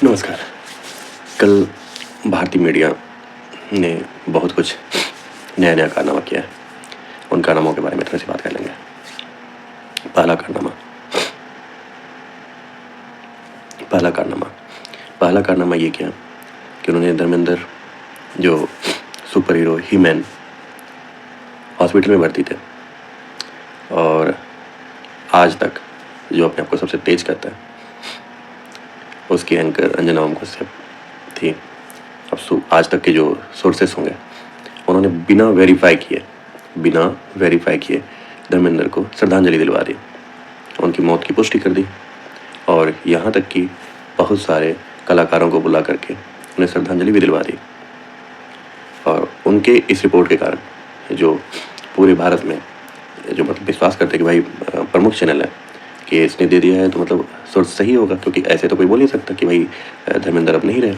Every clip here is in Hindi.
नमस्कार। कल भारतीय मीडिया ने बहुत कुछ नया नया कारनामा किया है। उन कारनामों के बारे में थोड़ी सी बात कर लेंगे। पहला कारनामा पहला कारनामा पहला कारनामा ये किया कि उन्होंने धर्मेंद्र, जो सुपर हीरो ही मैन, हॉस्पिटल में भर्ती थे और आज तक जो अपने आप को सबसे तेज करता है, उसकी एंकर अंजना ओम कश्यप थी। अब आज तक के जो सोर्सेस होंगे, उन्होंने बिना वेरीफाई किए धर्मेंद्र को श्रद्धांजलि दिलवा दी, उनकी मौत की पुष्टि कर दी और यहाँ तक कि बहुत सारे कलाकारों को बुला करके उन्हें श्रद्धांजलि भी दिलवा दी। और उनके इस रिपोर्ट के कारण जो पूरे भारत में जो मतलब विश्वास करते हैं कि भाई प्रमुख चैनल है कि इसने दे दिया है तो मतलब सोर्स सही होगा, क्योंकि ऐसे तो कोई बोल नहीं सकता कि भाई धर्मेंद्र अब नहीं रहे।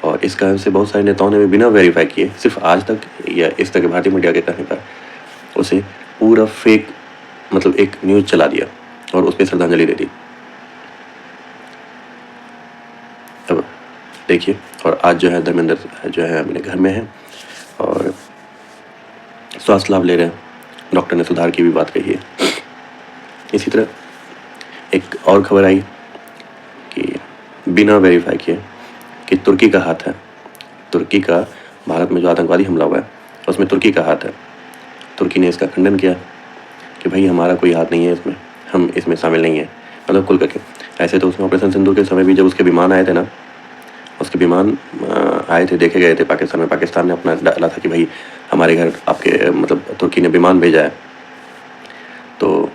और इस कारण से बहुत सारे नेताओं ने भी बिना वेरीफाई किए, सिर्फ आज तक या इस तरह के भारतीय मीडिया के कहने पर, उसे पूरा फेक मतलब एक न्यूज़ चला दिया और उस पर श्रद्धांजलि दे दी। अब देखिए, और आज जो है धर्मेंद्र जो है अपने घर में है और स्वास्थ्य लाभ ले रहे हैं। डॉक्टर ने सुधार की भी बात कही है। इसी तरह एक और खबर आई कि बिना वेरीफाई किए कि तुर्की का हाथ है। तुर्की का भारत में जो आतंकवादी हमला हुआ है उसमें तुर्की का हाथ है। तुर्की ने इसका खंडन किया कि भाई हमारा कोई हाथ नहीं है इसमें, हम इसमें शामिल नहीं है, मतलब कुल करके। ऐसे तो उसमें ऑपरेशन सिंदूर के समय भी जब उसके विमान आए थे ना, उसके विमान आए थे, देखे गए थे पाकिस्तान में। पाकिस्तान ने अपना डाला था कि भाई हमारे घर आपके मतलब तुर्की ने विमान भेजा है। तो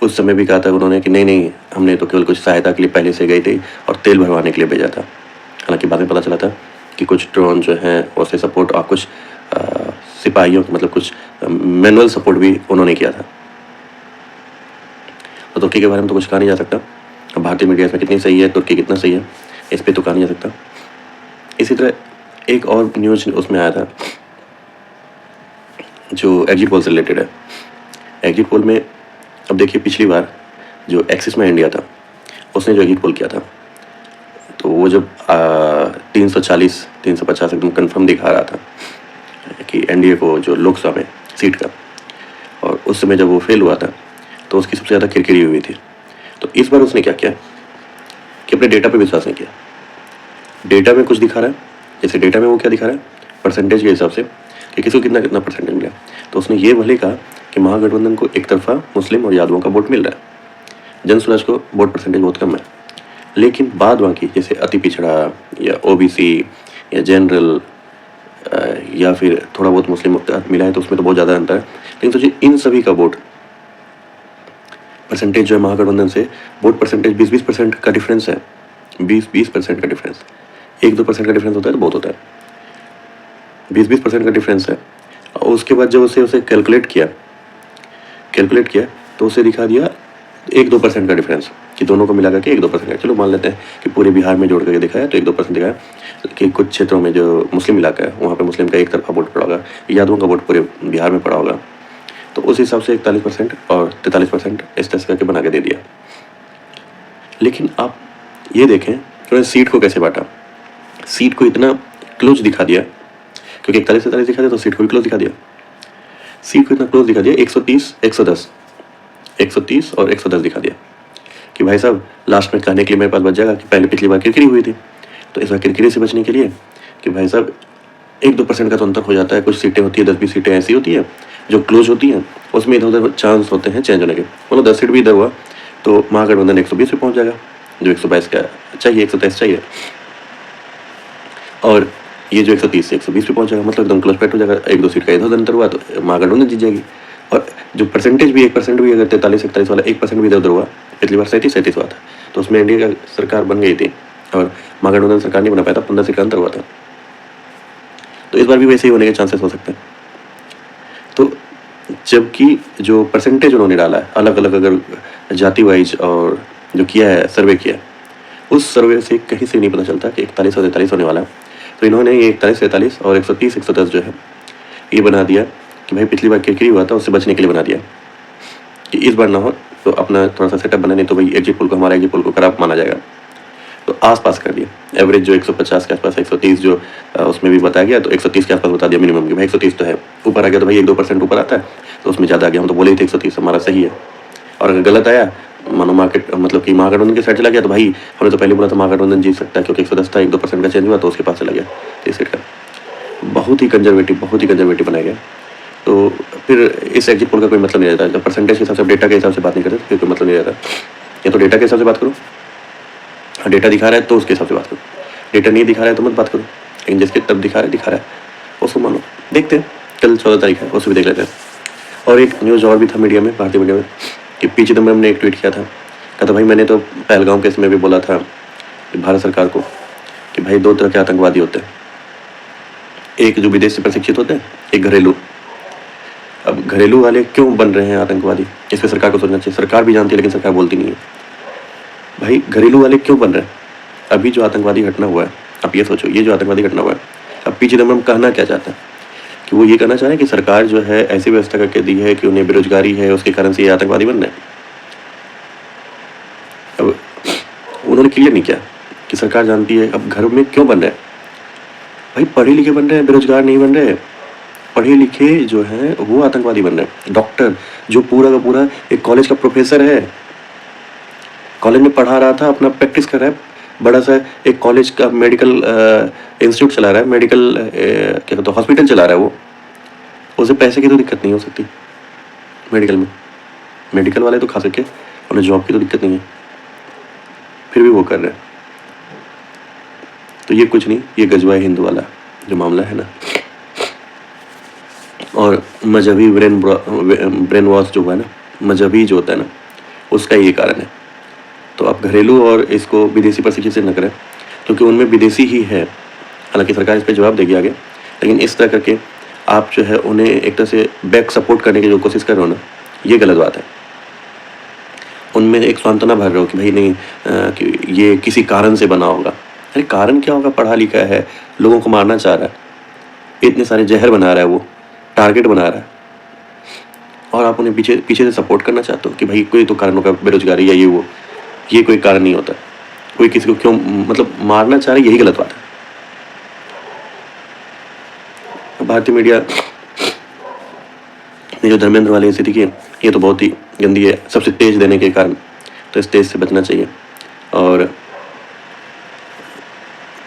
उस समय भी कहा था उन्होंने कि नहीं, हमने तो केवल कुछ सहायता के लिए पहले से गए थे और तेल भरवाने के लिए भेजा था। हालांकि बाद में पता चला था कि कुछ ड्रोन जो हैं उससे सपोर्ट और कुछ सिपाहियों मतलब कुछ मैनुअल सपोर्ट भी उन्होंने किया था। तो तुर्की के बारे में तो कुछ कहा नहीं जा सकता। अब भारतीय मीडिया इसमें कितनी सही है, तुर्की कितना सही है, इस पर तो कहा नहीं जा सकता। इसी तरह एक और न्यूज़ उसमें आया था जो एग्जिट पोल से रिलेटेड है। एग्जिट पोल में अब देखिए, पिछली बार जो एक्सिस में इंडिया था उसने जो एग्जिट पोल किया था, तो वो जब 340 350 एकदम कन्फर्म दिखा रहा था कि एनडीए को जो लोकसभा में सीट का, और उस समय जब वो फेल हुआ था तो उसकी सबसे ज़्यादा किरकिरी हुई थी। तो इस बार उसने क्या किया कि अपने डेटा पे विश्वास नहीं किया। डेटा में कुछ दिखा रहा है, जैसे डेटा में वो क्या दिखा रहा है परसेंटेज के हिसाब से कि किसको कितना कितना परसेंटेज मिला। तो उसने ये भले कहा कि महागठबंधन को एक तरफा मुस्लिम और यादवों का वोट मिल रहा है, जनसुराज को वोट परसेंटेज बहुत कम है। लेकिन बाद बाकी जैसे अति पिछड़ा या ओबीसी या जनरल या फिर थोड़ा बहुत मुस्लिम मिला है तो उसमें तो बहुत ज़्यादा अंतर है। लेकिन सोचिए, इन सभी का वोट परसेंटेज जो है महागठबंधन से वोट परसेंटेज 20-20% का डिफरेंस है। 20-20% का डिफरेंस, 1-2% का डिफरेंस होता है तो बहुत होता है। 20-20% का डिफरेंस है। और उसके बाद जब उसे कैलकुलेट किया तो उसे दिखा दिया 1-2% का डिफरेंस कि दोनों को मिला करके 1-2% का। चलो मान लेते हैं कि पूरे बिहार में जोड़ करके दिखाया तो 1-2% दिखाया कि कुछ क्षेत्रों में जो मुस्लिम इलाका है वहाँ पे मुस्लिम का एक तरफा वोट पड़ा होगा, यादवों का वोट पूरे बिहार में पड़ा होगा। तो उस हिसाब से 41% और 43% इस तरह करके बना के दे दिया। लेकिन आप ये देखें उन्होंने सीट को कैसे बांटा। सीट को इतना क्लोज दिखा दिया, क्योंकि 41-43 दिखा दिया तो सीट को भी क्लोज दिखा दिया। सीट को इतना क्लोज दिखा दिया, 130 और 110 दिखा दिया कि भाई साहब लास्ट में कहने के लिए मेरे पास बच जाएगा कि पहले पिछली बार किरकिरी हुई थी, तो इस बार किरकिरी से बचने के लिए कि भाई साहब 1-2% का तो अंतर हो जाता है। कुछ सीटें होती है, 10-20 सीटें ऐसी होती है जो क्लोज होती हैं, उसमें इधर उधर चांस होते हैं चेंज होने के। मतलब 10 सीट भी इधर हुआ तो महागठबंधन 120 पे पहुंच जाएगा, जो 122 का चाहिए 123 चाहिए, और ये जो 130 से 120 पे पहुंच जाएगा, मतलब एकदम क्लोज फाइट हो जाएगा। 1-2 सीट का इधर उधर अंतर हुआ तो महागठबंधन जीत जाएगी। और जो परसेंटेज भी 1% भी अगर 43-41 वाला 1% भी इधर उधर हुआ, पिछली बार 37-37 हुआ था तो उसमें एनडीए का सरकार बन गई थी और महागठबंधन सरकार नहीं बना पाया था, 15 सीट का अंतर हुआ था। तो इस बार भी वैसे ही होने के चांसेस हो सकते हैं। तो जबकि जो परसेंटेज उन्होंने डाला है अलग अलग, अगर जाति वाइज और जो किया है सर्वे किया है, उस सर्वे से कहीं से नहीं पता चलता कि 41 और 43 होने वाला है। तो इन्होंने ये 41-43 और 130-110 जो है ये बना दिया कि भाई पिछली बार किरकिरी हुआ था उससे बचने के लिए बना दिया कि इस बार ना हो, तो अपना थोड़ा सा सेटअप बना, नहीं तो भाई एग्जिट पोल को, हमारा एग्जिट पोल को खराब माना जाएगा। तो आसपास कर दिया, एवरेज जो 150 के आसपास, 130 जो उसमें भी बताया गया, तो 130 के आसपास बता दिया मिनिमम कि भाई 130 तो है। ऊपर आ गया तो भाई 1-2% ऊपर आता है तो उसमें ज़्यादा आ गया, हम तो बोले ही थे 130 हमारा सही है। और अगर गलत आया, मानो मार्केट मतलब कि महागठबंधन के साइड चला गया, तो भाई हमने तो पहले बोला था महागठबंधन जीत सकता है, क्योंकि 110 था, 1-2% का चेंज हुआ तो उसके पास चला गया 30 सीट का। बहुत ही कंजर्वेटिव बनाया गया। तो फिर इस एग्जिट पोल का कोई मतलब नहीं रहता, जब परसेंटेज के हिसाब से, डेटा के हिसाब से बात नहीं करते तो फिर कोई मतलब नहीं रहता। या तो डेटा के हिसाब से बात करो, डेटा दिखा रहा है तो उसके हिसाब से बात करो, डेटा नहीं दिखा रहा है तो मत बात करो, लेकिन जिसके तब दिखा रहा है उसको मानो। देखते हैं, कल 14 तारीख है, उसको भी देख लेते हैं। और एक न्यूज़ और भी था मीडिया में, भारतीय मीडिया में, कि पी चिदम्बरम ने एक ट्वीट किया था, कहा था भाई मैंने तो पहलगाम केस में भी बोला था भारत सरकार को कि भाई 2 तरह के आतंकवादी होते हैं, एक जो विदेश से प्रशिक्षित होते हैं, एक घरेलू। अब घरेलू वाले क्यों बन रहे हैं आतंकवादी, इस पर सरकार को सोचना चाहिए। सरकार भी जानती है लेकिन सरकार बोलती नहीं है। भाई घरेलू वाले क्यों बन रहे हैं? अभी जो आतंकवादी घटना हुआ है, आप ये सोचो, ये जो आतंकवादी घटना हुआ है, अब पी चिदम्बरम कहना क्या चाहता है? कि वो ये कहना चाह रहे हैं कि सरकार जो है ऐसी व्यवस्था करके दी है कि उन्हें बेरोजगारी है, उसके कारण से ये आतंकवादी बन रहे हैं। अब उन्होंने क्लियर नहीं किया कि सरकार जानती है। अब घर में क्यों बन रहे हैं? भाई पढ़े लिखे बन रहे हैं, बेरोजगार नहीं बन रहे। पढ़े लिखे जो हैं वो आतंकवादी बन रहे हैं। डॉक्टर जो पूरा का पूरा एक कॉलेज का प्रोफेसर है, कॉलेज में पढ़ा रहा था, अपना प्रैक्टिस कर रहा है, बड़ा सा एक कॉलेज का मेडिकल इंस्टीट्यूट चला रहा है, मेडिकल क्या कहते हैं हॉस्पिटल चला रहा है वो, उसे पैसे की तो दिक्कत नहीं हो सकती मेडिकल में। मेडिकल वाले तो खा सके, उन्हें जॉब की तो दिक्कत नहीं है, फिर भी वो कर रहे हैं। तो ये कुछ नहीं, ये गजवा हिंदू वाला जो मामला है ना, और मजहबी ब्रेन वॉश जो हुआ है ना, मजहबी जो होता है ना, उसका ये कारण है। तो आप घरेलू और इसको विदेशी प्रशिक्षित से न करें, क्योंकि उनमें विदेशी ही है। हालांकि सरकार इस पर जवाब देगी आगे, लेकिन इस तरह करके आप जो है उन्हें एक तरह से बैक सपोर्ट करने की जो कोशिश कर रहे हो ना, ये गलत बात है। उनमें एक सांत्वना भर रहे हो कि भाई नहीं कि ये किसी कारण से बना होगा। अरे कारण क्या होगा? पढ़ा लिखा है, लोगों को मारना चाह रहा है, इतने सारे जहर बना रहा है, वो टारगेट बना रहा है, और आप उन्हें पीछे से सपोर्ट करना चाहते हो कि भाई कोई तो कारण होगा, बेरोजगारी या ये वो। ये कोई कारण नहीं होता। कोई किसी को क्यों मतलब मारना चाह रहा है, यही गलत बात है। भारतीय मीडिया ने जो धर्मेंद्र वाली स्थिति की, ये तो बहुत ही गंदी है, सबसे तेज देने के कारण। तो इस तेज से बचना चाहिए, और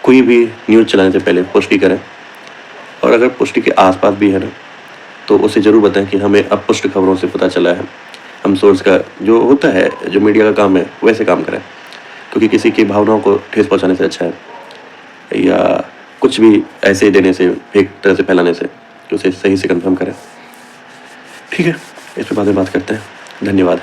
कोई भी न्यूज़ चलाने से पहले पुष्टि करें, और अगर पुष्टि के आसपास भी है ना, तो उसे ज़रूर बताएं कि हमें अपुष्ट खबरों से पता चला है। हम सोर्स का जो होता है, जो मीडिया का काम है, वैसे काम करें, क्योंकि किसी की भावनाओं को ठेस पहुंचाने से अच्छा है, या कुछ भी ऐसे देने से, एक तरह से फैलाने से, कि उसे सही से कंफर्म करें। ठीक है, इस पर बाद में बात करते हैं। धन्यवाद।